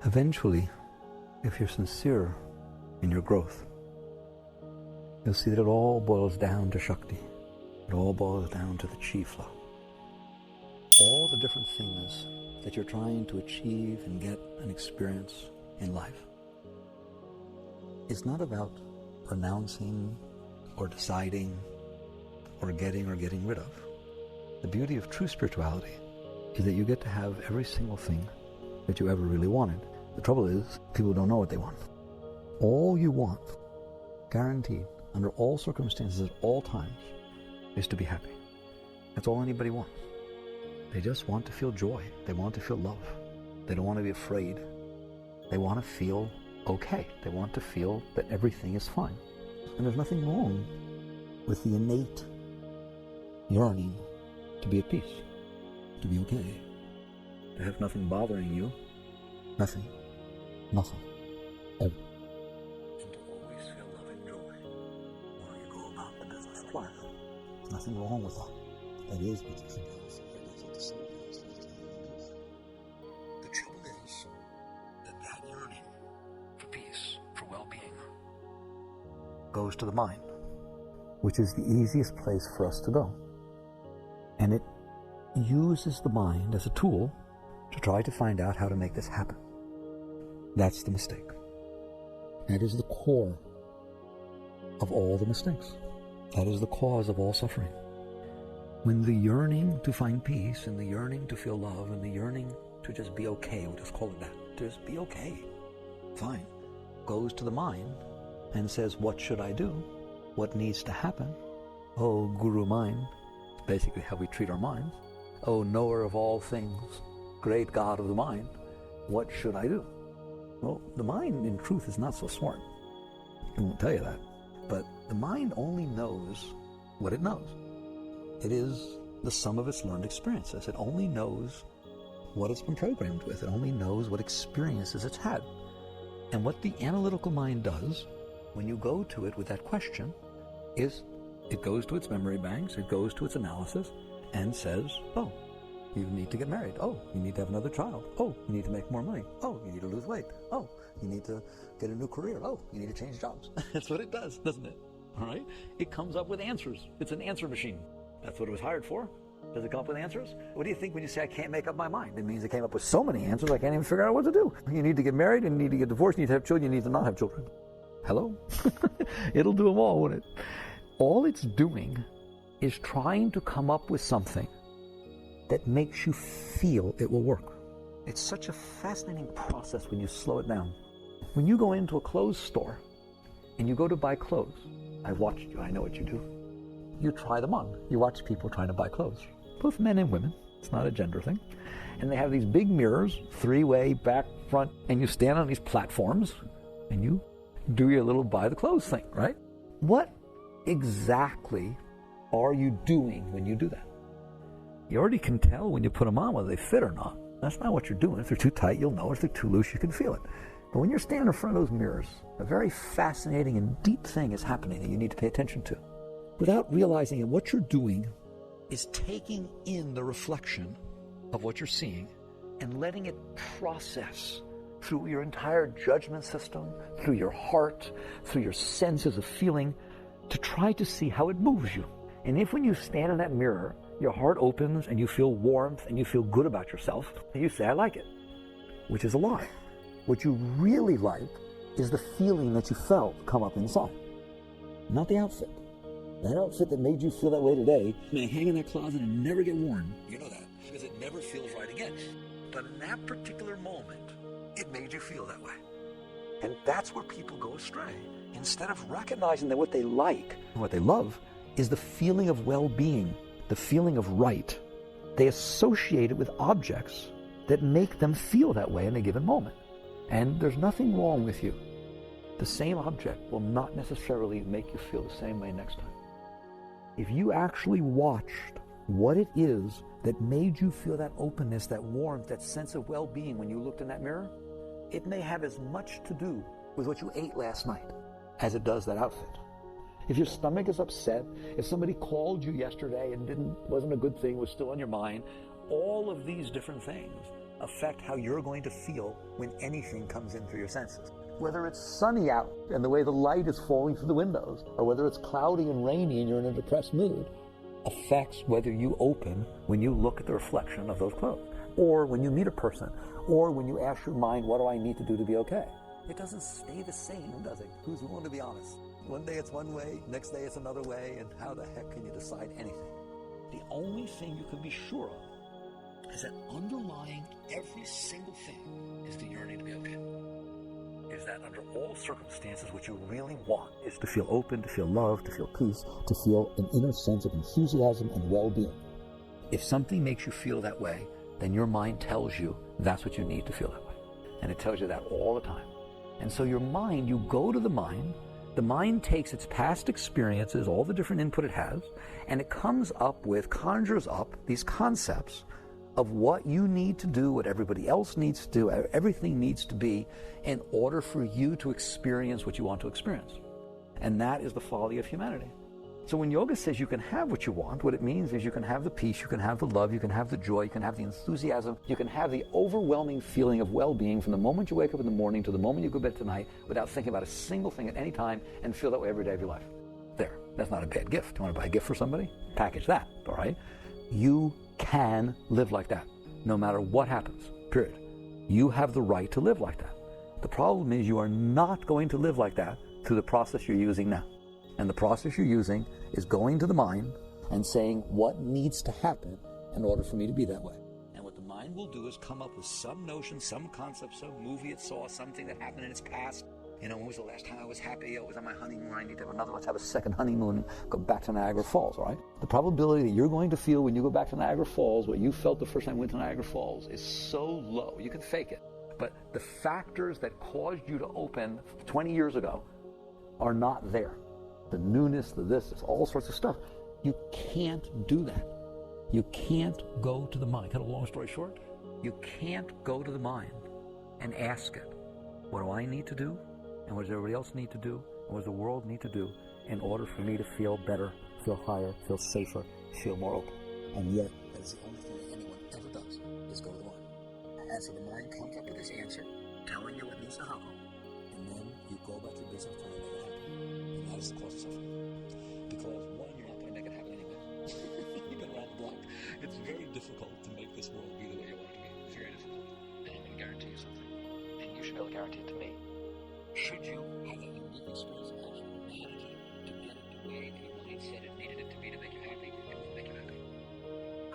Eventually, if you're sincere in your growth, you'll see that it all boils down to Shakti. It all boils down to the chi flow. All the different things that you're trying to achieve and get and experience in life is not about renouncing or deciding or getting rid of. The beauty of true spirituality is that you get to have every single thing that you ever really wanted. The trouble is, people don't know what they want. All you want, guaranteed, under all circumstances, at all times, is to be happy. That's all anybody wants. They just want to feel joy. They want to feel love. They don't want to be afraid. They want to feel okay. They want to feel that everything is fine. And there's nothing wrong with the innate yearning to be at peace, to be okay, to have nothing bothering you, nothing, ever. And to always feel love and joy while you go about the business of life. There's nothing wrong with that. That is what you should do. The trouble is that yearning for peace, for well-being, goes to the mind, which is the easiest place for us to go. And it uses the mind as a tool to try to find out how to make this happen. That's the mistake. That is the core of all the mistakes. That is the cause of all suffering. When the yearning to find peace and the yearning to feel love and the yearning to just be okay, we'll just call it that, just be okay, fine, goes to the mind and says, what should I do? What needs to happen? Oh, Guru Mind, basically how we treat our minds. Oh, knower of all things, great God of the mind, what should I do? Well, the mind, in truth, is not so smart. It won't tell you that. But the mind only knows what it knows. It is the sum of its learned experiences. It only knows what it's been programmed with. It only knows what experiences it's had. And what the analytical mind does, when you go to it with that question, is it goes to its memory banks, it goes to its analysis, and says, oh, you need to get married. Oh, you need to have another child. Oh, you need to make more money. Oh, you need to lose weight. Oh, you need to get a new career. Oh, you need to change jobs. That's what it does, doesn't it? All right? It comes up with answers. It's an answer machine. That's what it was hired for. Does it come up with answers? What do you think when you say, I can't make up my mind? It means it came up with so many answers, I can't even figure out what to do. You need to get married, you need to get divorced, you need to have children, you need to not have children. Hello? It'll do them all, won't it? All it's doing is trying to come up with something that makes you feel it will work. It's such a fascinating process when you slow it down. When you go into a clothes store and you go to buy clothes, I've watched you, I know what you do. You try them on. You watch people trying to buy clothes, both men and women. It's not a gender thing. And they have these big mirrors, three-way, back, front, and you stand on these platforms and you do your little buy the clothes thing, right? What exactly are you doing when you do that? You already can tell when you put them on whether they fit or not. That's not what you're doing. If they're too tight, you'll know. If they're too loose, you can feel it. But when you're standing in front of those mirrors, a very fascinating and deep thing is happening that you need to pay attention to. Without realizing it, what you're doing is taking in the reflection of what you're seeing and letting it process through your entire judgment system, through your heart, through your senses of feeling, to try to see how it moves you. And if when you stand in that mirror, your heart opens and you feel warmth and you feel good about yourself, and you say, I like it, which is a lie. What you really like is the feeling that you felt come up inside, not the outfit. That outfit that made you feel that way today may hang in that closet and never get worn. You know that, because it never feels right again. But in that particular moment, it made you feel that way. And that's where people go astray. Instead of recognizing that what they like and what they love is the feeling of well-being, the feeling of right, they associate it with objects that make them feel that way in a given moment. And there's nothing wrong with you. The same object will not necessarily make you feel the same way next time. If you actually watched what it is that made you feel that openness, that warmth, that sense of well-being when you looked in that mirror, it may have as much to do with what you ate last night as it does that outfit. If your stomach is upset, if somebody called you yesterday and wasn't a good thing, was still on your mind, all of these different things affect how you're going to feel when anything comes in through your senses. Whether it's sunny out and the way the light is falling through the windows, or whether it's cloudy and rainy and you're in a depressed mood, affects whether you open when you look at the reflection of those clothes, or when you meet a person, or when you ask your mind, what do I need to do to be okay? It doesn't stay the same, does it? Who's willing to be honest? One day it's one way, next day it's another way, and how the heck can you decide anything? The only thing you can be sure of is that underlying every single thing is the yearning to be okay. Is that under all circumstances what you really want is to feel open, to feel love, to feel peace, to feel an inner sense of enthusiasm and well-being. If something makes you feel that way, then your mind tells you that's what you need to feel that way. And it tells you that all the time. And so your mind, you go to the mind takes its past experiences, all the different input it has, and it comes up with, conjures up these concepts of what you need to do, what everybody else needs to do, everything needs to be in order for you to experience what you want to experience. And that is the folly of humanity. So when yoga says you can have what you want, what it means is you can have the peace, you can have the love, you can have the joy, you can have the enthusiasm, you can have the overwhelming feeling of well-being from the moment you wake up in the morning to the moment you go to bed tonight without thinking about a single thing at any time, and feel that way every day of your life. There, that's not a bad gift. You want to buy a gift for somebody? Package that, all right? You can live like that, no matter what happens, period. You have the right to live like that. The problem is you are not going to live like that through the process you're using now. And the process you're using is going to the mind and saying what needs to happen in order for me to be that way. And what the mind will do is come up with some notion, some concept, some movie it saw, something that happened in its past. You know, when was the last time I was happy? I was on my honeymoon. I need to have another. Let's have a second honeymoon and go back to Niagara Falls, all right? The probability that you're going to feel when you go back to Niagara Falls what you felt the first time you went to Niagara Falls is so low. You can fake it. But the factors that caused you to open 20 years ago are not there. The newness, the this, all sorts of stuff. You can't do that. You can't go to the mind. Cut a long story short, you can't go to the mind and ask it, what do I need to do? And what does everybody else need to do? And what does the world need to do in order for me to feel better, feel higher, feel safer, feel more open? And yet, that's the only thing that anyone ever does, is go to the mind. And so the mind comes up with this answer, telling you what needs to happen, and then you go about your business trying to make it happen. And that is the cause of suffering. Because one, you're not going to make it happen anyway. You've been around the block. It's very difficult to make this world be the way you want it to be. It's very difficult. And I'm going to guarantee you something. And you should be able to guarantee it to me. Should you have a unique experience of actually managing to get it the way that your mind said it needed it to be to make you happy, it will make you happy.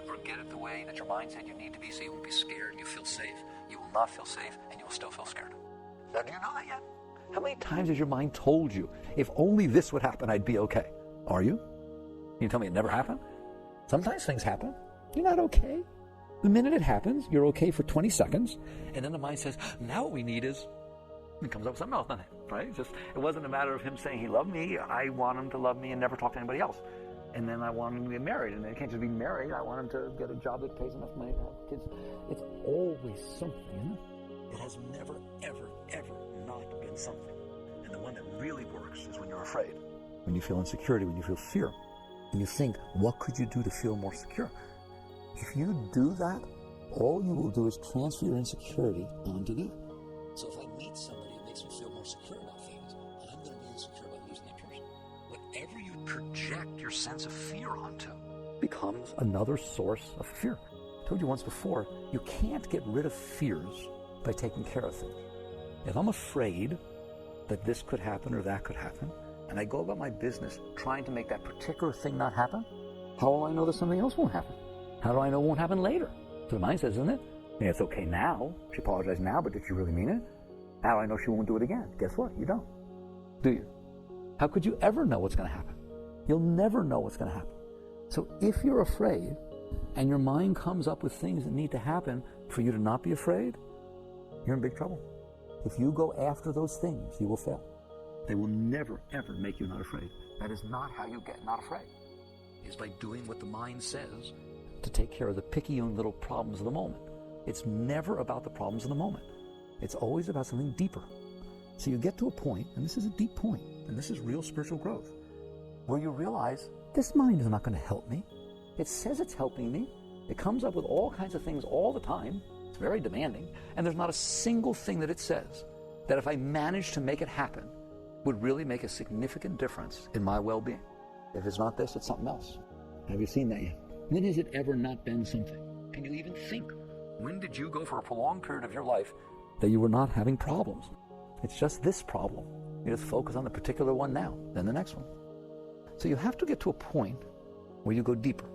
Forget it the way that your mind said you need to be so you won't be scared and you feel safe. You will not feel safe and you will still feel scared. Now, do you know that yet? How many times has your mind told you, if only this would happen, I'd be okay? Are you? You tell me it never happened? Sometimes things happen. You're not okay. The minute it happens, you're okay for 20 seconds, and then the mind says, now what we need is, and comes up with something else, doesn't it? Right? It wasn't a matter of him saying he loved me. I want him to love me and never talk to anybody else. And then I want him to get married, and they can't just be married. I want him to get a job that pays enough money to have kids. It's always something, isn't it? It has never, ever, ever not been something. And the one that really works is when you're afraid, when you feel insecurity, when you feel fear, and you think, what could you do to feel more secure? If you do that, all you will do is transfer your insecurity onto them. So if I meet somebody who makes me feel more secure about things, I'm going to be insecure about losing that person. Whatever you project your sense of fear onto becomes another source of fear. I told you once before, you can't get rid of fears by taking care of things. If I'm afraid that this could happen or that could happen, and I go about my business trying to make that particular thing not happen, how will I know that something else won't happen? How do I know it won't happen later? So the mind says, isn't it? Yeah, it's okay now. She apologized now, but did she really mean it? How do I know she won't do it again? Guess what? You don't. Do you? How could you ever know what's going to happen? You'll never know what's going to happen. So if you're afraid and your mind comes up with things that need to happen for you to not be afraid, you're in big trouble. If you go after those things, you will fail. They will never, ever make you not afraid. That is not how you get not afraid. It's by doing what the mind says to take care of the picayune little problems of the moment. It's never about the problems of the moment. It's always about something deeper. So you get to a point, and this is a deep point, and this is real spiritual growth, where you realize this mind is not going to help me. It says it's helping me. It comes up with all kinds of things all the time It's very demanding. And there's not a single thing that it says that if I manage to make it happen would really make a significant difference in my well-being. If it's not this, it's something else. Have you seen that yet? When has it ever not been something? Can you even think? When did you go for a prolonged period of your life that you were not having problems? It's just this problem. You just focus on the particular one now, then the next one. So you have to get to a point where you go deeper.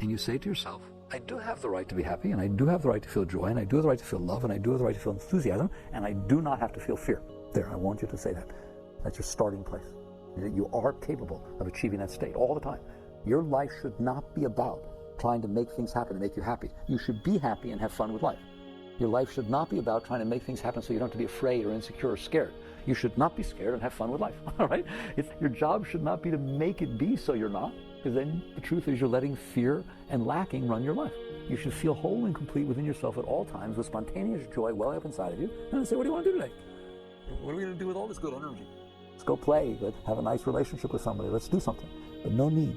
And you say to yourself, I do have the right to be happy, and I do have the right to feel joy, and I do have the right to feel love, and I do have the right to feel enthusiasm, and I do not have to feel fear. There, I want you to say that. That's your starting place. You are capable of achieving that state all the time. Your life should not be about trying to make things happen to make you happy. You should be happy and have fun with life. Your life should not be about trying to make things happen so you don't have to be afraid or insecure or scared. You should not be scared and have fun with life, all right? Your job should not be to make it be so you're not, because then the truth is you're letting fear and lacking run your life. You should feel whole and complete within yourself at all times with spontaneous joy welling up inside of you. And then say, what do you want to do today? What are we going to do with all this good energy? Let's go play. Let's have a nice relationship with somebody. Let's do something. But no need.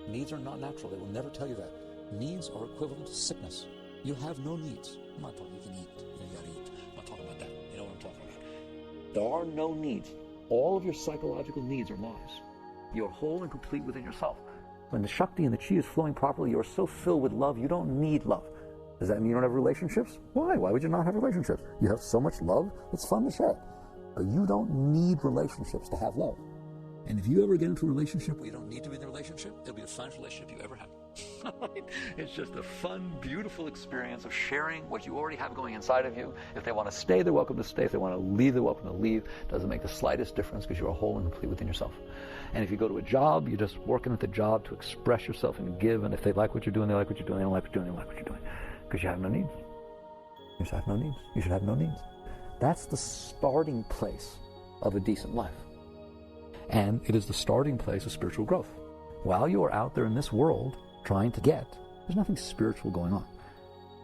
Needs are not natural. They will never tell you that. Needs are equivalent to sickness. You have no needs. I'm not talking you can eat. You got to eat. I'm not talking about that. You know what I'm talking about. There are no needs. All of your psychological needs are lies. You're whole and complete within yourself. When the Shakti and the Chi is flowing properly, you're so filled with love, you don't need love. Does that mean you don't have relationships? Why? Why would you not have relationships? You have so much love, it's fun to share. But you don't need relationships to have love. And if you ever get into a relationship where you don't need to be in a relationship, it'll be the funnest relationship you ever have. It's just a fun, beautiful experience of sharing what you already have going inside of you. If they want to stay, they're welcome to stay. If they want to leave, they're welcome to leave. It doesn't make the slightest difference because you're whole and complete within yourself. And if you go to a job, you're just working at the job to express yourself and give. And if they like what you're doing, they like what you're doing. They don't like what you're doing, they don't like what you're doing. Because you have no needs. You should have no needs. You should have no needs. That's the starting place of a decent life. And it is the starting place of spiritual growth. While you are out there in this world trying to get, there's nothing spiritual going on.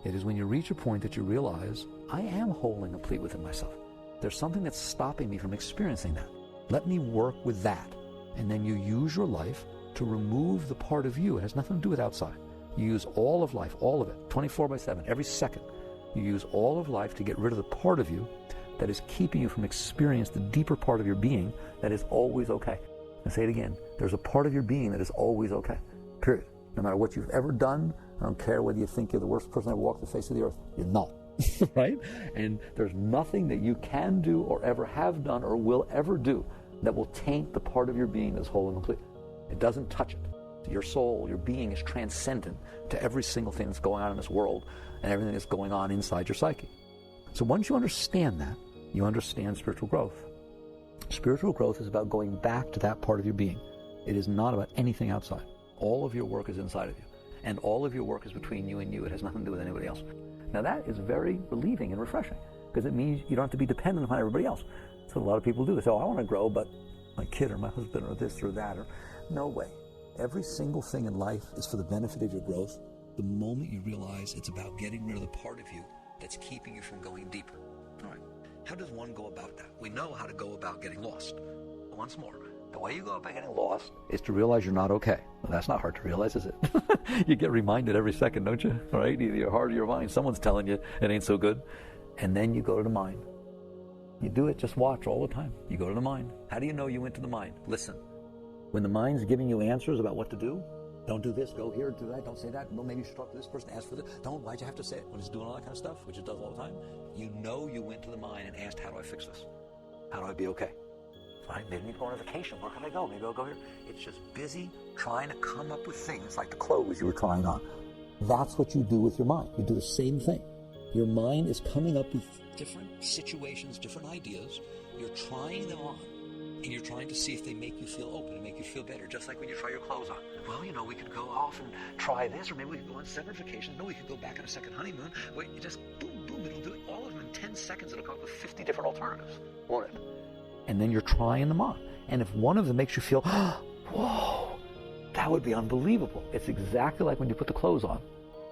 It is when you reach a point that you realize, I am whole and complete within myself. There's something that's stopping me from experiencing that. Let me work with that. And then you use your life to remove the part of you. It has nothing to do with outside. You use all of life, all of it, 24/7, every second. You use all of life to get rid of the part of you that is keeping you from experiencing the deeper part of your being that is always okay. And say it again, there's a part of your being that is always okay, period. No matter what you've ever done, I don't care whether you think you're the worst person ever walked the face of the earth, you're not, right? And there's nothing that you can do or ever have done or will ever do that will taint the part of your being that's whole and complete. It doesn't touch it. Your soul, your being is transcendent to every single thing that's going on in this world and everything that's going on inside your psyche. So once you understand that, you understand spiritual growth. Spiritual growth is about going back to that part of your being. It is not about anything outside. All of your work is inside of you. And all of your work is between you and you. It has nothing to do with anybody else. Now that is very relieving and refreshing because it means you don't have to be dependent upon everybody else. So a lot of people do. They say, oh, I want to grow, but my kid or my husband or this or that. No way. Every single thing in life is for the benefit of your growth. The moment you realize it's about getting rid of the part of you that's keeping you from going deeper. All right. How does one go about that? We know how to go about getting lost. Once more, the way you go about getting lost is to realize you're not okay. Well, that's not hard to realize, is it? You get reminded every second, don't you? All right? Either your heart or your mind. Someone's telling you it ain't so good. And then you go to the mind. You do it, just watch all the time. You go to the mind. How do you know you went to the mind? Listen. When the mind's giving you answers about what to do, don't do this, go here, do that, don't say that. No, maybe you should talk to this person, ask for this. Don't, why'd you have to say it? When it's doing all that kind of stuff, which it does all the time, you know you went to the mind and asked, how do I fix this? How do I be okay? Right? Maybe I need to go on vacation. Where can I go? Maybe I'll go here. It's just busy trying to come up with things like the clothes you were trying on. That's what you do with your mind. You do the same thing. Your mind is coming up with different situations, different ideas. You're trying them on. And you're trying to see if they make you feel open and make you feel better, just like when you try your clothes on. Well, you know, we could go off and try this, or maybe we could go on separate vacations. No, we could go back on a second honeymoon. Wait, you just boom, boom, it'll do it. All of them in 10 seconds, it'll come up with 50 different alternatives, won't it? And then you're trying them on. And if one of them makes you feel, whoa, that would be unbelievable. It's exactly like when you put the clothes on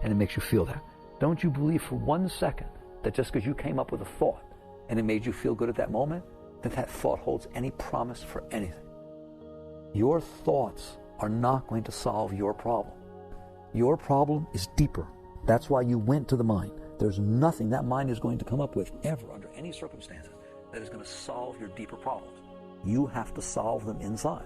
and it makes you feel that. Don't you believe for 1 second that just because you came up with a thought and it made you feel good at that moment, that thought holds any promise for anything. Your thoughts are not going to solve your problem. Your problem is deeper. That's why you went to the mind. There's nothing that mind is going to come up with ever under any circumstances that is going to solve your deeper problems. You have to solve them inside.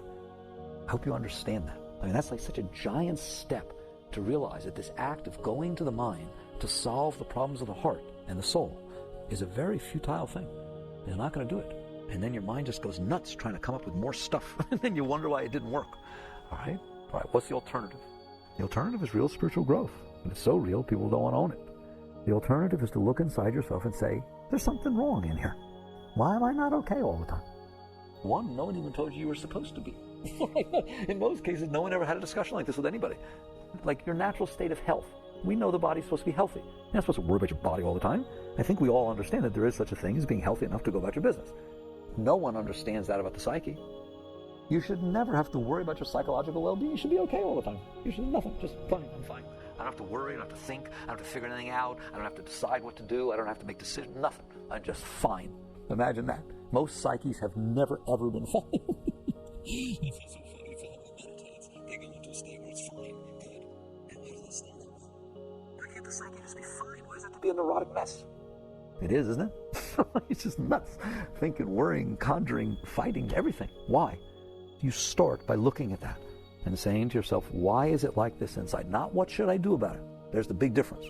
I hope you understand that. I mean, that's like such a giant step to realize that this act of going to the mind to solve the problems of the heart and the soul is a very futile thing. You're not going to do it. And then your mind just goes nuts trying to come up with more stuff. And then you wonder why it didn't work. All right? What's the alternative? The alternative is real spiritual growth. And it's so real, people don't want to own it. The alternative is to look inside yourself and say, there's something wrong in here. Why am I not okay all the time? One, no one even told you were supposed to be. In most cases, no one ever had a discussion like this with anybody. Like your natural state of health. We know the body's supposed to be healthy. You're not supposed to worry about your body all the time. I think we all understand that there is such a thing as being healthy enough to go about your business. No one understands that about the psyche. You should never have to worry about your psychological well-being. You should be okay all the time. You should nothing. Just fine. I'm fine. I don't have to worry. I don't have to think. I don't have to figure anything out. I don't have to decide what to do. I don't have to make decisions. Nothing. I'm just fine. Imagine that. Most psyches have never, ever been fine. It's so funny. It's all who meditates. They go into a state where it's fine and good. And why does that stop them? Why can't the psyche just be fine? Why does it have to be a neurotic mess? It is, isn't it? It's just nuts. Thinking, worrying, conjuring, fighting, everything. Why? You start by looking at that and saying to yourself, why is it like this inside? Not what should I do about it? There's the big difference.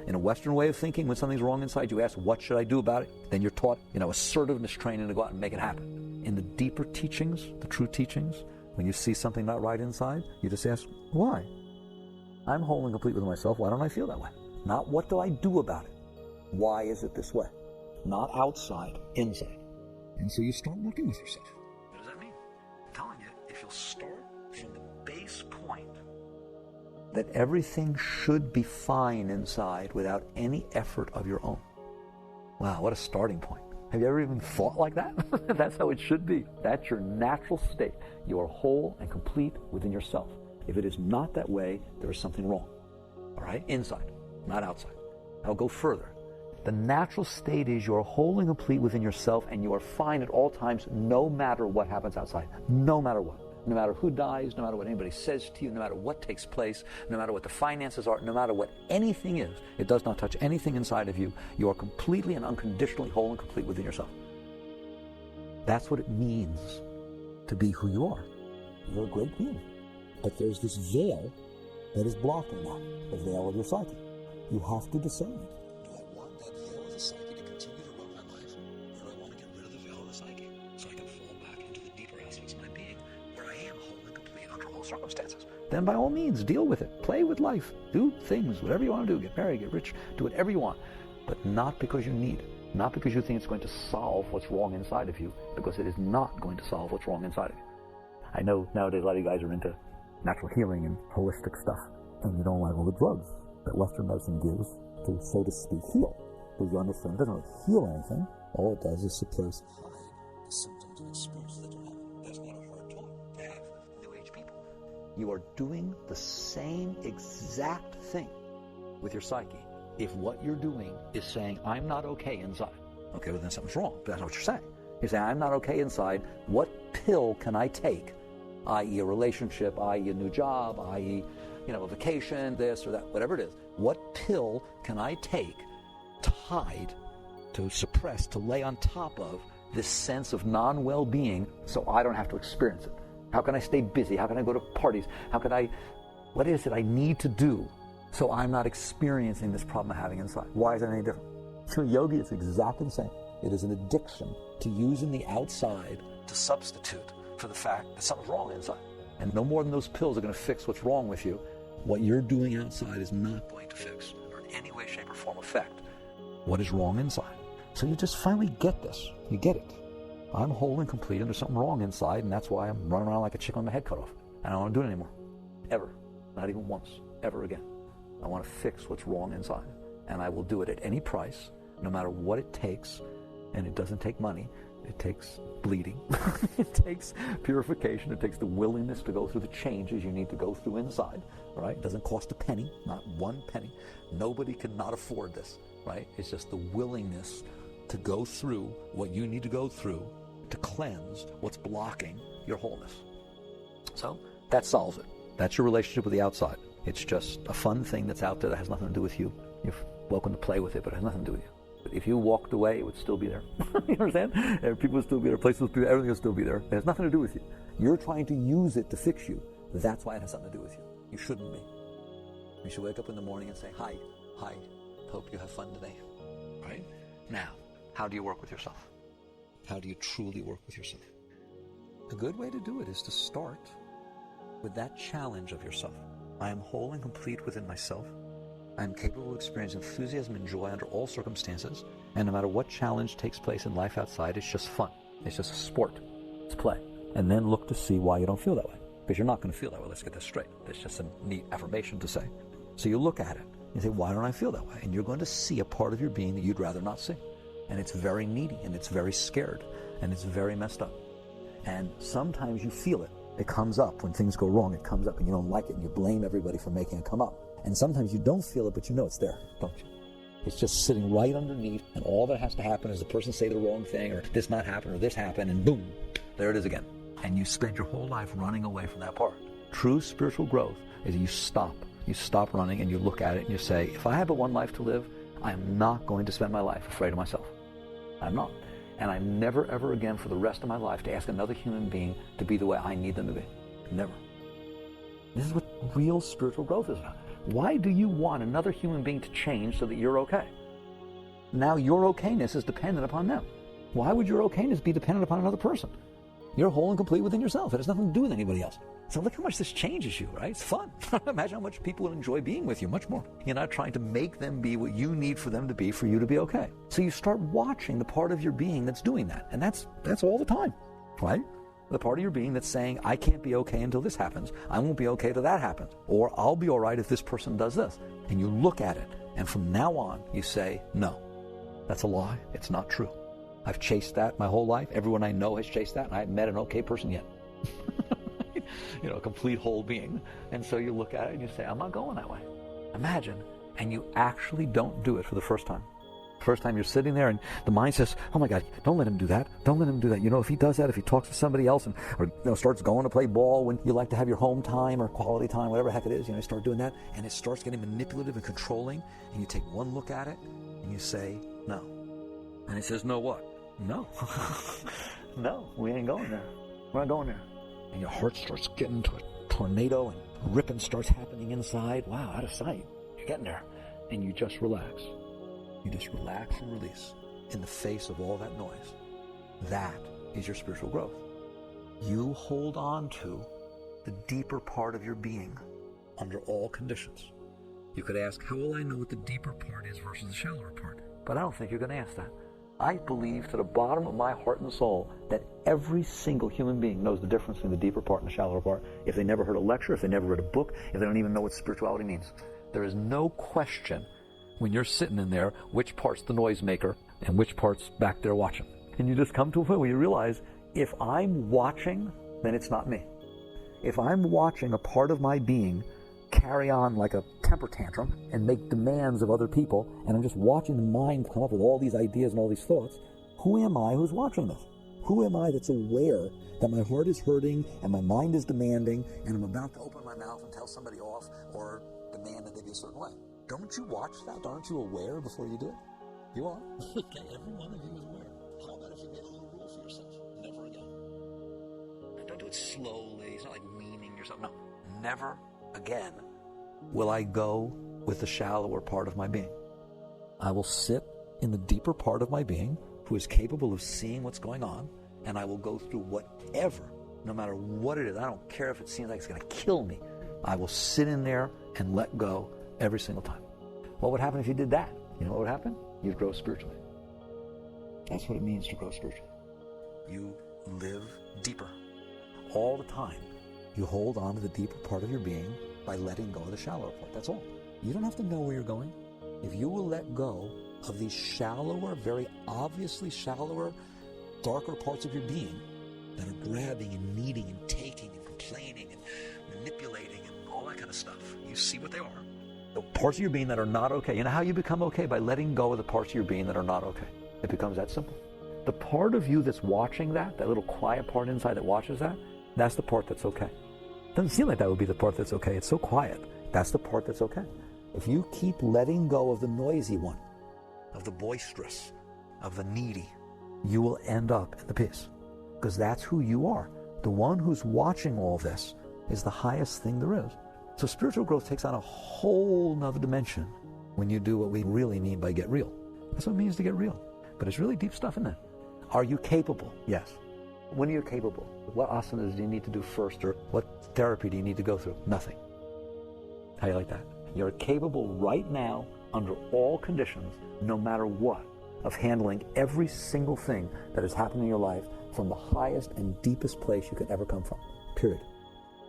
In a Western way of thinking, when something's wrong inside, you ask, what should I do about it? Then you're taught, assertiveness training to go out and make it happen. In the deeper teachings, the true teachings, when you see something not right inside, you just ask, why? I'm whole and complete with myself. Why don't I feel that way? Not what do I do about it? Why is it this way? Not outside, inside. And so you start working with yourself. What does that mean? I'm telling you, if you'll start from the base point that everything should be fine inside without any effort of your own. Wow, what a starting point. Have you ever even thought like that? That's how it should be. That's your natural state. You are whole and complete within yourself. If it is not that way, there is something wrong. All right? Inside, not outside. I'll go further. The natural state is you are whole and complete within yourself, and you are fine at all times, no matter what happens outside. No matter what. No matter who dies, no matter what anybody says to you, no matter what takes place, no matter what the finances are, no matter what anything is, it does not touch anything inside of you. You are completely and unconditionally whole and complete within yourself. That's what it means to be who you are. You're a great being. But there's this veil that is blocking that, the veil of your psyche. You have to decide. Do I want that veil of the psyche to continue to run my life, or do I want to get rid of the veil of the psyche so I can fall back into the deeper aspects of my being where I am whole and complete under all circumstances? Then by all means, deal with it. Play with life. Do things, whatever you want to do. Get married, get rich, do whatever you want. But not because you need it. Not because you think it's going to solve what's wrong inside of you, because it is not going to solve what's wrong inside of you. I know nowadays a lot of you guys are into natural healing and holistic stuff, and you don't like all the drugs that Western medicine gives to, so to speak, heal. But you understand, it doesn't really heal anything. All it does is suppress, hide the symptoms and experiences that you're having. That's not a hard talk to have with New Age people. You are doing the same exact thing with your psyche. If what you're doing is saying, I'm not okay inside, okay, well then something's wrong. But that's what you're saying. You're saying, I'm not okay inside. What pill can I take? I.e. a relationship, i.e. a new job, i.e. a vacation, this or that, whatever it is. What pill can I take to hide, to suppress, to lay on top of this sense of non-well-being so I don't have to experience it? How can I stay busy? How can I go to parties? What is it I need to do so I'm not experiencing this problem I'm having inside? Why is that any different? To a yogi, it's exactly the same. It is an addiction to using the outside to substitute for the fact that something's wrong inside. And no more than those pills are going to fix what's wrong with you. What you're doing outside is not going to fix, or in any way, shape, or form affect, what is wrong inside. So you just finally get this. You get it. I'm whole and complete, and there's something wrong inside, and that's why I'm running around like a chicken with my head cut off. And I don't want to do it anymore. Ever. Not even once. Ever again. I want to fix what's wrong inside. And I will do it at any price, no matter what it takes. And it doesn't take money. It takes bleeding. It takes purification. It takes the willingness to go through the changes you need to go through inside, right? It doesn't cost a penny, not one penny. Nobody can not afford this, right? It's just the willingness to go through what you need to go through to cleanse what's blocking your wholeness. So that solves it. That's your relationship with the outside. It's just a fun thing that's out there that has nothing to do with you. welcome to play with it, but it has nothing to do with you. But if you walked away, it would still be there. You understand? And people would still be there, places would be there, everything would still be there. It has nothing to do with you. You're trying to use it to fix you. That's why it has something to do with you. You shouldn't be. You should wake up in the morning and say, hi, hope you have fun today. Right? Now, how do you work with yourself? How do you truly work with yourself? A good way to do it is to start with that challenge of yourself. I am whole and complete within myself. I am capable of experiencing enthusiasm and joy under all circumstances, and no matter what challenge takes place in life outside, it's just fun. It's just a sport. It's play. And then look to see why you don't feel that way. Because you're not going to feel that way. Let's get this straight. That's just a neat affirmation to say. So you look at it and say, why don't I feel that way? And you're going to see a part of your being that you'd rather not see. And it's very needy, and it's very scared, and it's very messed up. And sometimes you feel it. It comes up when things go wrong. It comes up and you don't like it, and you blame everybody for making it come up. And sometimes you don't feel it, but you know it's there, don't you? It's just sitting right underneath, and all that has to happen is the person say the wrong thing, or this not happen, or this happen, and boom, there it is again. And you spend your whole life running away from that part. True spiritual growth is you stop. You stop running and you look at it and you say, if I have but one life to live, I am not going to spend my life afraid of myself. I'm not. And I'm never, ever again for the rest of my life to ask another human being to be the way I need them to be. Never. This is what real spiritual growth is about. Why do you want another human being to change so that you're okay? Now your okayness is dependent upon them. Why would your okayness be dependent upon another person? You're whole and complete within yourself. It has nothing to do with anybody else. So look how much this changes you, right? It's fun. Imagine how much people would enjoy being with you, much more. You're not trying to make them be what you need for them to be for you to be okay. So you start watching the part of your being that's doing that. And that's all the time, right? The part of your being that's saying, I can't be okay until this happens. I won't be okay till that happens. Or I'll be all right if this person does this. And you look at it, and from now on, you say, no, that's a lie. It's not true. I've chased that my whole life. Everyone I know has chased that, and I haven't met an okay person yet. A complete whole being. And so you look at it and you say, I'm not going that way. Imagine. And you actually don't do it for the first time. First time you're sitting there and the mind says, oh my God, don't let him do that. Don't let him do that. If he does that, if he talks to somebody else or starts going to play ball when you like to have your home time or quality time, whatever the heck it is, you start doing that, and it starts getting manipulative and controlling, and you take one look at it and you say, no. And it says, no what? No. No, we ain't going there. We're not going there. And your heart starts getting into a tornado and ripping starts happening inside. Wow, out of sight. You're getting there. And you just relax. You just relax and release in the face of all that noise. That is your spiritual growth. You hold on to the deeper part of your being under all conditions. You could ask, how will I know what the deeper part is versus the shallower part? But I don't think you're going to ask that. I believe to the bottom of my heart and soul that every single human being knows the difference between the deeper part and the shallower part. If they never heard a lecture, if they never read a book, if they don't even know what spirituality means. There is no question when you're sitting in there which part's the noisemaker and which part's back there watching. And you just come to a point where you realize, if I'm watching, then it's not me. If I'm watching a part of my being carry on like a temper tantrum and make demands of other people, and I'm just watching the mind come up with all these ideas and all these thoughts, who am I who's watching this? Who am I that's aware that my heart is hurting and my mind is demanding and I'm about to open my mouth and tell somebody off or demand that they be a certain way? Don't you watch that? Aren't you aware before you do it? You are. Okay, every one of you is aware. How about if you made a little rule for yourself? Never again. Don't do it slowly. It's not like weaning yourself. No, never again will I go with the shallower part of my being. I will sit in the deeper part of my being who is capable of seeing what's going on, and I will go through whatever, no matter what it is. I don't care if it seems like it's going to kill me. I will sit in there and let go every single time. What would happen if you did that? You know what would happen? You'd grow spiritually. That's what it means to grow spiritually. You live deeper. All the time, you hold on to the deeper part of your being by letting go of the shallower part. That's all. You don't have to know where you're going. If you will let go of these shallower, very obviously shallower, darker parts of your being that are grabbing and needing and taking and complaining and manipulating and all that kind of stuff, you see what they are. The parts of your being that are not okay. You know how you become okay? By letting go of the parts of your being that are not okay. It becomes that simple. The part of you that's watching that little quiet part inside that watches that, that's the part that's okay. Doesn't seem like that would be the part that's okay. It's so quiet. That's the part that's okay. If you keep letting go of the noisy one, of the boisterous, of the needy, you will end up in the peace. Because that's who you are. The one who's watching all this is the highest thing there is. So spiritual growth takes on a whole nother dimension when you do what we really mean by get real. That's what it means to get real. But it's really deep stuff in there. Are you capable? Yes. When are you capable? What asanas do you need to do first, or what therapy do you need to go through? Nothing. How do you like that? You're capable right now, under all conditions, no matter what, of handling every single thing that has happened in your life from the highest and deepest place you could ever come from. Period.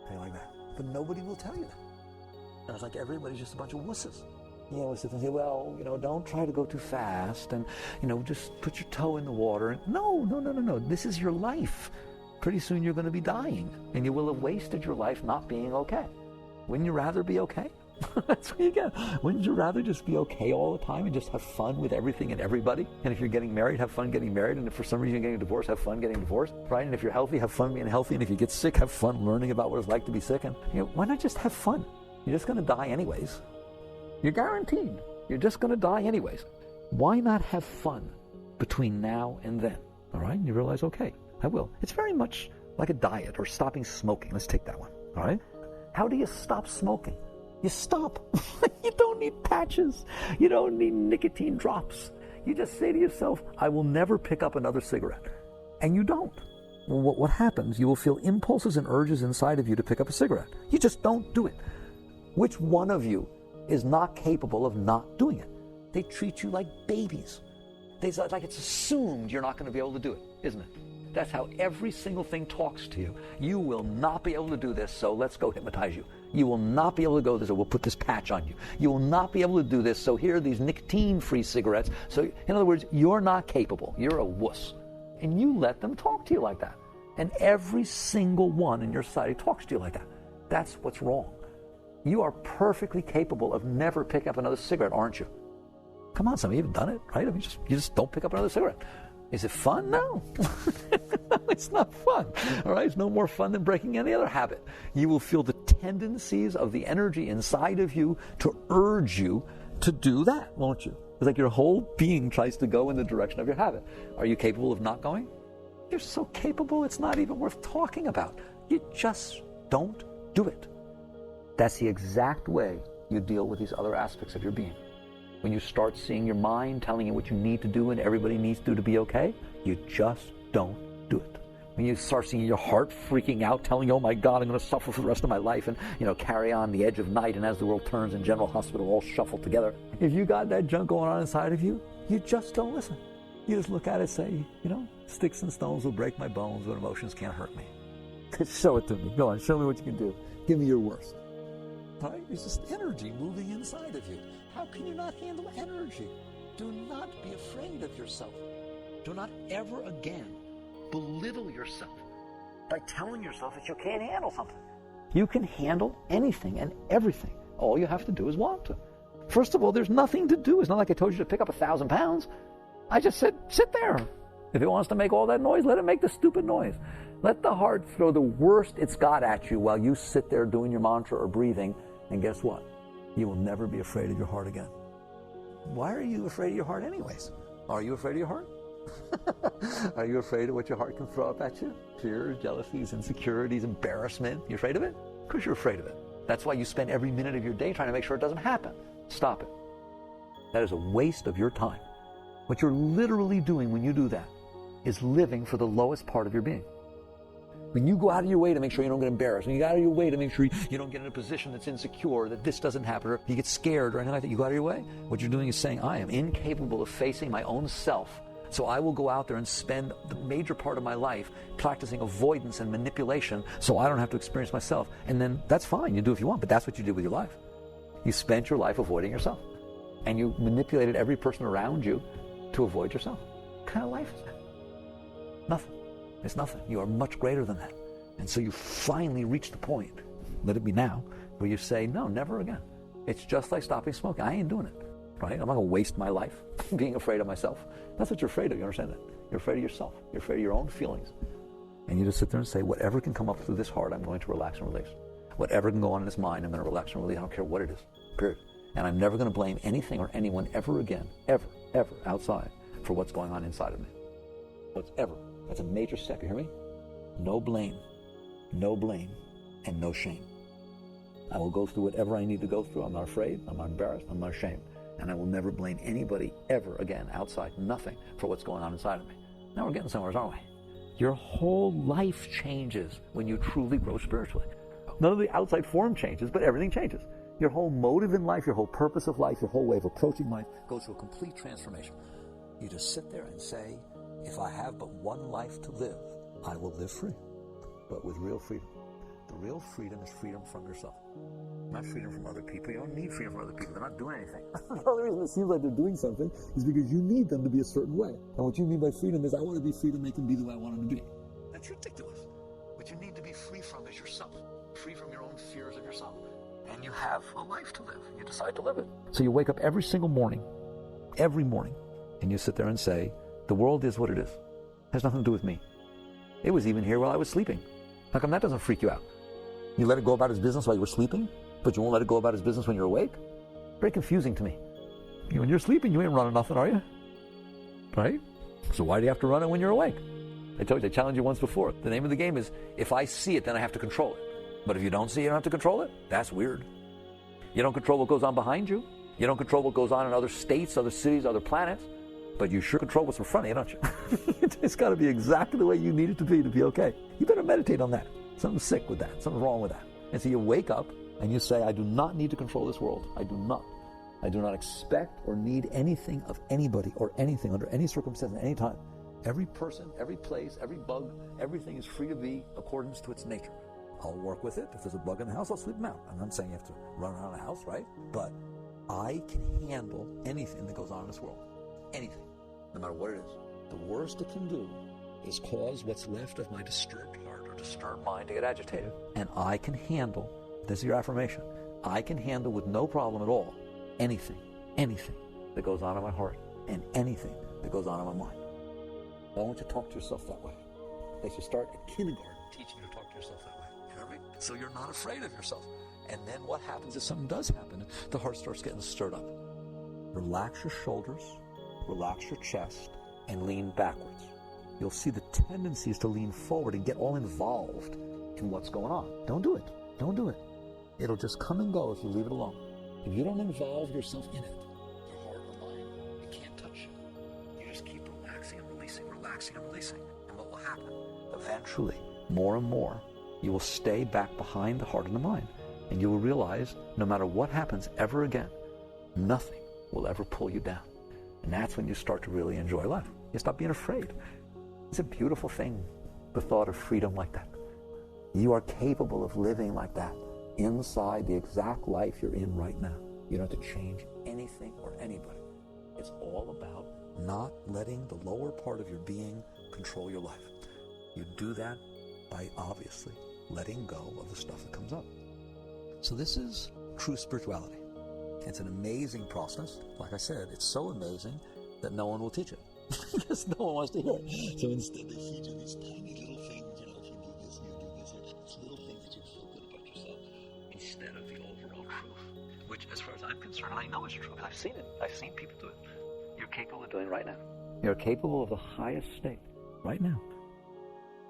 How do you like that? But nobody will tell you that. And it's like everybody's just a bunch of wusses. You know, sit and say, well, don't try to go too fast, and, just put your toe in the water. No. This is your life. Pretty soon you're going to be dying, and you will have wasted your life not being okay. Wouldn't you rather be okay? That's what you get. Wouldn't you rather just be okay all the time and just have fun with everything and everybody? And if you're getting married, have fun getting married. And if for some reason you're getting a divorce, have fun getting divorced, right? And if you're healthy, have fun being healthy. And if you get sick, have fun learning about what it's like to be sick. And why not just have fun? You're just going to die anyways. You're guaranteed. You're just going to die anyways. Why not have fun between now and then? All right? And you realize, okay, I will. It's very much like a diet or stopping smoking. Let's take that one. All right? How do you stop smoking? You stop. You don't need patches. You don't need nicotine drops. You just say to yourself, I will never pick up another cigarette. And you don't. Well, what happens? You will feel impulses and urges inside of you to pick up a cigarette. You just don't do it. Which one of you is not capable of not doing it? They treat you like babies. It's like it's assumed you're not going to be able to do it, isn't it? That's how every single thing talks to you. You will not be able to do this, so let's go hypnotize you. You will not be able to go this, so we'll put this patch on you. You will not be able to do this, so here are these nicotine-free cigarettes. So, in other words, you're not capable. You're a wuss. And you let them talk to you like that. And every single one in your society talks to you like that. That's what's wrong. You are perfectly capable of never picking up another cigarette, aren't you? Come on, some of you have done it, right? I mean, you just don't pick up another cigarette. Is it fun? No. No, it's not fun. All right? It's no more fun than breaking any other habit. You will feel the tendencies of the energy inside of you to urge you to do that, won't you? It's like your whole being tries to go in the direction of your habit. Are you capable of not going? You're so capable, it's not even worth talking about. You just don't do it. That's the exact way you deal with these other aspects of your being. When you start seeing your mind telling you what you need to do and everybody needs to do to be okay, you just don't do it. When you start seeing your heart freaking out, telling you, oh my God, I'm going to suffer for the rest of my life and, carry on the edge of night, and as the world turns in General Hospital, all shuffled together. If you got that junk going on inside of you, you just don't listen. You just look at it and say, sticks and stones will break my bones, but emotions can't hurt me. Show it to me. Go on, show me what you can do. Give me your worst. Right? It's just energy moving inside of you. How can you not handle energy? Do not be afraid of yourself. Do not ever again belittle yourself by telling yourself that you can't handle something. You can handle anything and everything. All you have to do is want to. First of all, there's nothing to do. It's not like I told you to pick up 1,000 pounds. I just said, sit there. If it wants to make all that noise, let it make the stupid noise. Let the heart throw the worst it's got at you while you sit there doing your mantra or breathing. And guess what? You will never be afraid of your heart again. Why are you afraid of your heart anyways? Are you afraid of your heart? Are you afraid of what your heart can throw up at you? Fears, jealousies, insecurities, embarrassment. You afraid of it? Of course you're afraid of it. That's why you spend every minute of your day trying to make sure it doesn't happen. Stop it. That is a waste of your time. What you're literally doing when you do that is living for the lowest part of your being. When you go out of your way to make sure you don't get embarrassed, when you go out of your way to make sure you don't get in a position that's insecure, that this doesn't happen, or you get scared or anything like that, you go out of your way, what you're doing is saying, I am incapable of facing my own self, so I will go out there and spend the major part of my life practicing avoidance and manipulation so I don't have to experience myself. And then that's fine, you do if you want, but that's what you did with your life. You spent your life avoiding yourself. And you manipulated every person around you to avoid yourself. What kind of life is that? Nothing. It's nothing. You are much greater than that. And so you finally reach the point, let it be now, where you say, no, never again. It's just like stopping smoking. I ain't doing it, right? I'm not going to waste my life being afraid of myself. That's what you're afraid of. You understand that? You're afraid of yourself. You're afraid of your own feelings. And you just sit there and say, whatever can come up through this heart, I'm going to relax and release. Whatever can go on in this mind, I'm going to relax and release. I don't care what it is, period. And I'm never going to blame anything or anyone ever again, ever, outside for what's going on inside of me. That's a major step, you hear me? No blame, and no shame. I will go through whatever I need to go through. I'm not afraid, I'm not embarrassed, I'm not ashamed. And I will never blame anybody ever again outside, nothing, for what's going on inside of me. Now we're getting somewhere, aren't we? Your whole life changes when you truly grow spiritually. None of the outside form changes, but everything changes. Your whole motive in life, your whole purpose of life, your whole way of approaching life goes through a complete transformation. You just sit there and say, if I have but one life to live, I will live free, but with real freedom. The real freedom is freedom from yourself, not freedom from other people. You don't need freedom from other people. They're not doing anything. The only reason it seems like they're doing something is because you need them to be a certain way. And what you mean by freedom is, I want to be free to make them be the way I want them to be. That's ridiculous. What you need to be free from is yourself, free from your own fears of yourself. And you have a life to live. You decide to live it. So you wake up every single morning, and you sit there and say, the world is what it is. It has nothing to do with me. It was even here while I was sleeping. How come that doesn't freak you out? You let it go about its business while you were sleeping, but you won't let it go about its business when you're awake? Very confusing to me. When you're sleeping, you ain't running nothing, are you? Right? So why do you have to run it when you're awake? I told you, I challenged you once before. The name of the game is, if I see it, then I have to control it. But if you don't see it, you don't have to control it? That's weird. You don't control what goes on behind you. You don't control what goes on in other states, other cities, other planets. But you sure control what's in front of you, don't you? It's got to be exactly the way you need it to be okay. You better meditate on that. Something's sick with that. Something's wrong with that. And so you wake up and you say, I do not need to control this world. I do not. I do not expect or need anything of anybody or anything under any circumstance at any time. Every person, every place, every bug, everything is free to be according to its nature. I'll work with it. If there's a bug in the house, I'll sweep them out. I'm not saying you have to run around the house, right? But I can handle anything that goes on in this world. Anything. No matter what it is. The worst it can do is cause what's left of my disturbed heart or disturbed mind to get agitated. And I can handle, this is your affirmation, I can handle with no problem at all anything that goes on in my heart and anything that goes on in my mind. I want you to talk to yourself that way. They should start at kindergarten teaching you to talk to yourself that way. You know what I mean? So you're not afraid of yourself. And then what happens if something does happen? The heart starts getting stirred up. Relax your shoulders. Relax your chest and lean backwards. You'll see the tendencies to lean forward and get all involved in what's going on. Don't do it. Don't do it. It'll just come and go if you leave it alone. If you don't involve yourself in it, your heart or mind, it can't touch you. You just keep relaxing and releasing. And what will happen? Eventually, more and more, you will stay back behind the heart and the mind. And you will realize, no matter what happens ever again, nothing will ever pull you down. And that's when you start to really enjoy life. You stop being afraid. It's a beautiful thing, the thought of freedom like that. You are capable of living like that inside the exact life you're in right now. You don't have to change anything or anybody. It's all about not letting the lower part of your being control your life. You do that by obviously letting go of the stuff that comes up. So this is true spirituality. It's an amazing process. Like I said, it's so amazing that no one will teach it. Because no one wants to hear it. So instead they feed you these tiny little things, if you do this, you do this, it's little things that you feel good about yourself, instead of the overall truth. Which, as far as I'm concerned, I know it's true, because I've seen it. I've seen people do it. You're capable of doing it right now. You're capable of the highest state right now.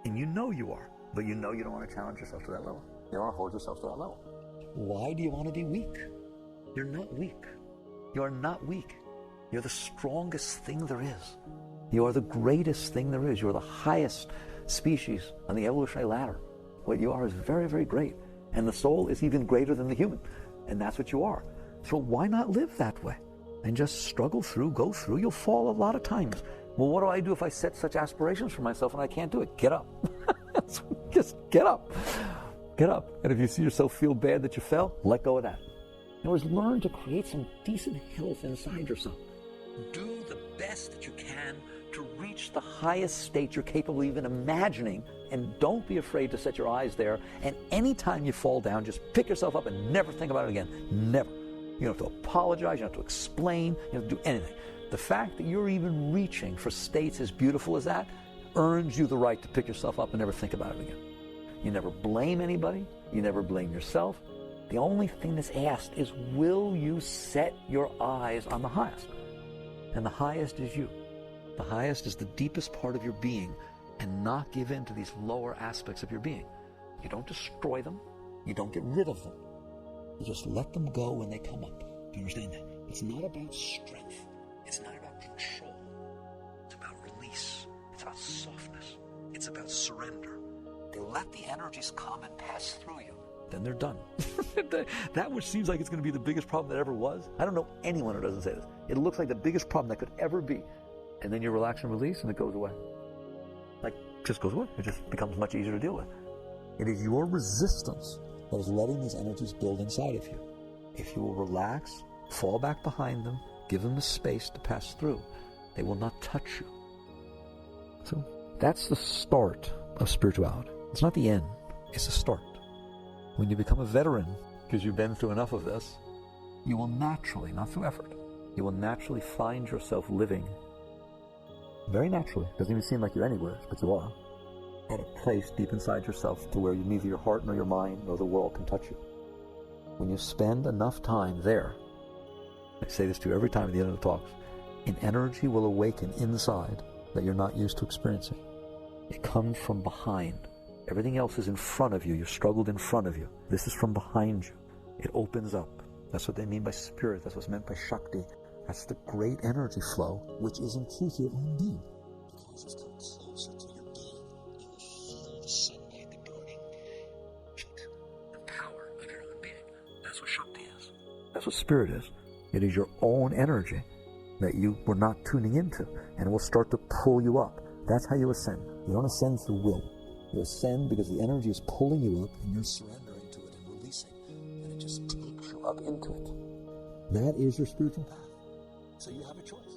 And you know you are, but you know you don't want to challenge yourself to that level. You don't want to hold yourself to that level. Why do you want to be weak? You're not weak. You are not weak. You're the strongest thing there is. You are the greatest thing there is. You are the highest species on the evolutionary ladder. What you are is very, very great. And the soul is even greater than the human. And that's what you are. So why not live that way? And just struggle through, go through. You'll fall a lot of times. Well, what do I do if I set such aspirations for myself and I can't do it? Get up. Just get up. Get up. And if you see yourself feel bad that you fell, let go of that. In other words, learn to create some decent health inside yourself. Do the best that you can to reach the highest state you're capable of even imagining, and don't be afraid to set your eyes there. And anytime you fall down, just pick yourself up and never think about it again. Never. You don't have to apologize, you don't have to explain, you don't have to do anything. The fact that you're even reaching for states as beautiful as that earns you the right to pick yourself up and never think about it again. You never blame anybody, you never blame yourself. The only thing that's asked is, will you set your eyes on the highest? And the highest is you. The highest is the deepest part of your being, and not give in to these lower aspects of your being. You don't destroy them. You don't get rid of them. You just let them go when they come up. Do you understand that? It's not about strength. It's not about control. It's about release. It's about softness. It's about surrender. They let the energies come and pass through you. Then they're done. That which seems like it's going to be the biggest problem that ever was. I don't know anyone who doesn't say this. It looks like the biggest problem that could ever be. And then you relax and release and it goes away. Like, just goes away. It just becomes much easier to deal with. It is your resistance that is letting these energies build inside of you. If you will relax, fall back behind them, give them the space to pass through, they will not touch you. So that's the start of spirituality. It's not the end. It's the start. When you become a veteran, because you've been through enough of this, you will naturally, not through effort, you will naturally find yourself living, very naturally, doesn't even seem like you're anywhere, but you are, at a place deep inside yourself to where neither your heart nor your mind nor the world can touch you. When you spend enough time there, I say this to you every time at the end of the talks, an energy will awaken inside that you're not used to experiencing. It comes from behind. Everything else is in front of you. You struggled in front of you. This is from behind you. It opens up. That's what they mean by spirit. That's what's meant by Shakti. That's the great energy flow, which is in truth your own being. Because it's come closer to your being, you will feel the sunlight, the burning heat and power of your own being. That's what Shakti is. That's what spirit is. It is your own energy that you were not tuning into, and it will start to pull you up. That's how you ascend. You don't ascend through will. You ascend because the energy is pulling you up and you're surrendering to it and releasing. And it just takes you up into it. That is your spiritual path. So you have a choice.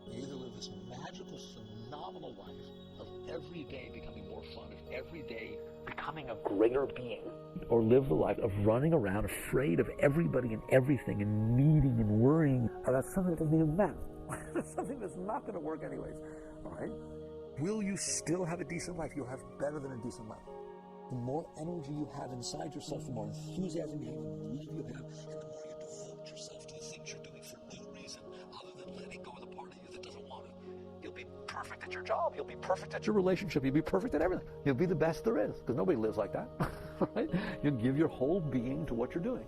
You either live this magical, phenomenal life of every day becoming more fun, of every day becoming a greater being, or live the life of running around afraid of everybody and everything and needing and worrying about something that doesn't even matter. Something that's not going to work anyways. All right? Will you still have a decent life? You'll have better than a decent life. The more energy you have inside yourself, the more enthusiasm you have, the more love you have, and the more you devote yourself to the things you're doing for no reason other than letting go of the part of you that doesn't want it. You'll be perfect at your job. You'll be perfect at your relationship. You'll be perfect at everything. You'll be the best there is, because nobody lives like that. Right? You'll give your whole being to what you're doing.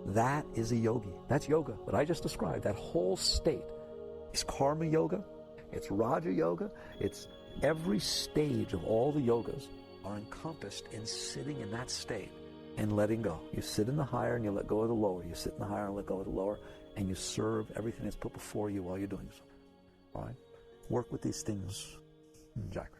That is a yogi. That's yoga. What I just described, that whole state, is karma yoga. It's Raja yoga. It's every stage of all the yogas are encompassed in sitting in that state and letting go. You sit in the higher and you let go of the lower. You sit in the higher and let go of the lower, and you serve everything that's put before you while you're doing so. All right? Work with these things, Jack.